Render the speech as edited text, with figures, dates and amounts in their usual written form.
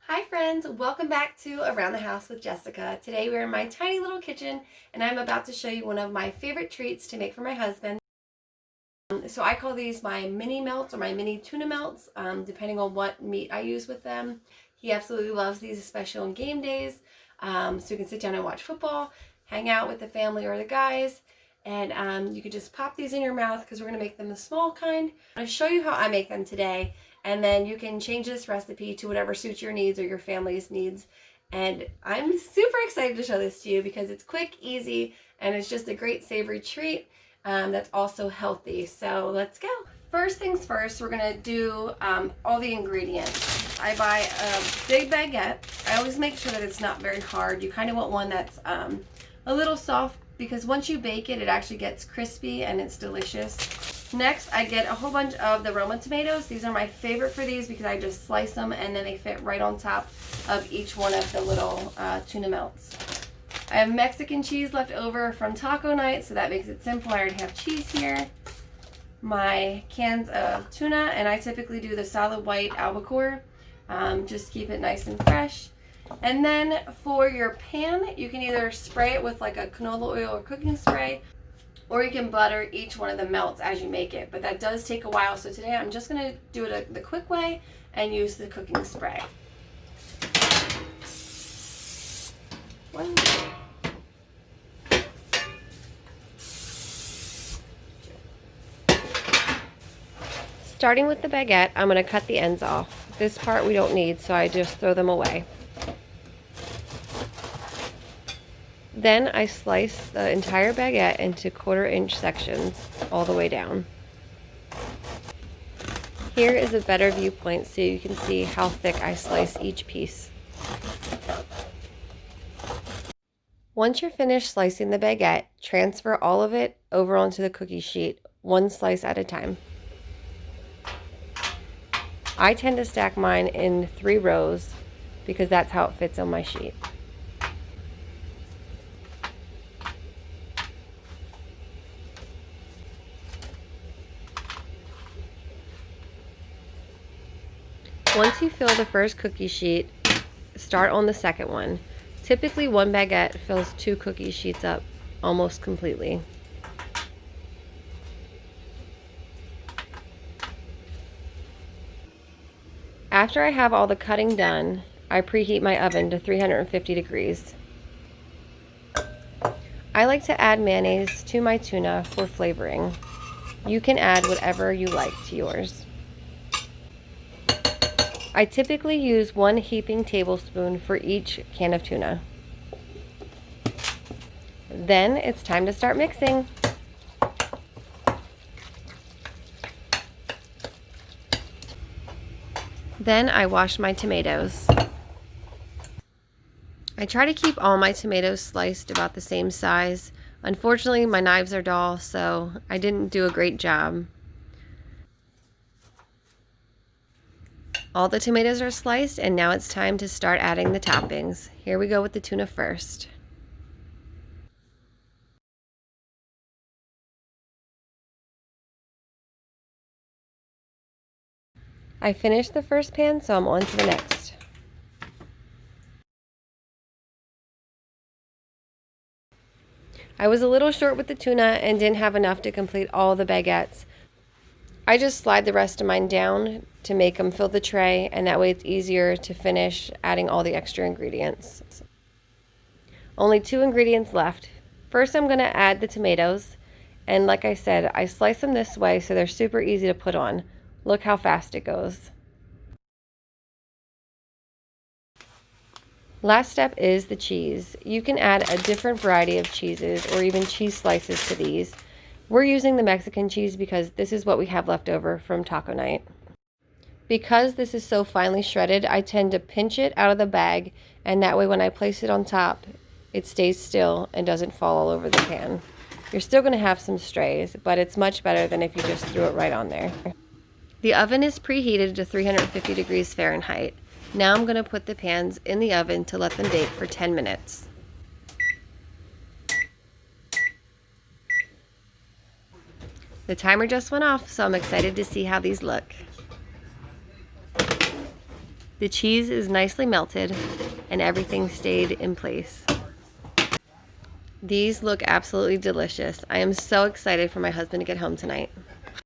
Hi friends, welcome back to Around the House with Jessica. Today we're in my tiny little kitchen and I'm about to show you one of my favorite treats to make for my husband. So I call these my mini melts or my mini tuna melts, depending on what meat I use with them. He absolutely loves these, especially on game days. So you can sit down and watch football, hang out with the family or the guys, and you can just pop these in your mouth because we're going to make them the small kind. I'm going to show you how I make them today, and then you can change this recipe to whatever suits your needs or your family's needs. And I'm super excited to show this to you because it's quick, easy, and it's just a great savory treat that's also healthy. So let's go. First things first, we're gonna do all the ingredients. I buy a big baguette. I always make sure that it's not very hard. You kind of want one that's a little soft because once you bake it, it actually gets crispy and it's delicious. Next, I get a whole bunch of the Roma tomatoes. These are my favorite for these because I just slice them and then they fit right on top of each one of the little tuna melts. I have Mexican cheese left over from taco night, so that makes it simple. I already have cheese here. My cans of tuna, and I typically do the solid white albacore. Just keep it nice and fresh. And then for your pan, you can either spray it with like a canola oil or cooking spray, or you can butter each one of the melts as you make it. But that does take a while, so today I'm just gonna do it the quick way and use the cooking spray. One. Starting with the baguette, I'm going to cut the ends off. This part we don't need, so I just throw them away. Then I slice the entire baguette into 1/4-inch sections all the way down. Here is a better viewpoint so you can see how thick I slice each piece. Once you're finished slicing the baguette, transfer all of it over onto the cookie sheet, one slice at a time. I tend to stack mine in 3 rows because that's how it fits on my sheet. Once you fill the first cookie sheet, start on the second one. Typically, one baguette fills 2 cookie sheets up almost completely. After I have all the cutting done, I preheat my oven to 350 degrees. I like to add mayonnaise to my tuna for flavoring. You can add whatever you like to yours. I typically use 1 heaping tablespoon for each can of tuna. Then it's time to start mixing. Then I wash my tomatoes. I try to keep all my tomatoes sliced about the same size. Unfortunately, my knives are dull, so I didn't do a great job. All the tomatoes are sliced, and now it's time to start adding the toppings. Here we go with the tuna first. I finished the first pan, so I'm on to the next. I was a little short with the tuna and didn't have enough to complete all the baguettes. I just slide the rest of mine down to make them fill the tray, and that way it's easier to finish adding all the extra ingredients. Only 2 ingredients left. First, I'm going to add the tomatoes, and like I said, I slice them this way so they're super easy to put on. Look how fast it goes. Last step is the cheese. You can add a different variety of cheeses or even cheese slices to these. We're using the Mexican cheese because this is what we have left over from taco night. Because this is so finely shredded, I tend to pinch it out of the bag, and that way when I place it on top, it stays still and doesn't fall all over the pan. You're still going to have some strays, but it's much better than if you just threw it right on there. The oven is preheated to 350 degrees Fahrenheit. Now I'm going to put the pans in the oven to let them bake for 10 minutes. The timer just went off, so I'm excited to see how these look. The cheese is nicely melted and everything stayed in place. These look absolutely delicious. I am so excited for my husband to get home tonight.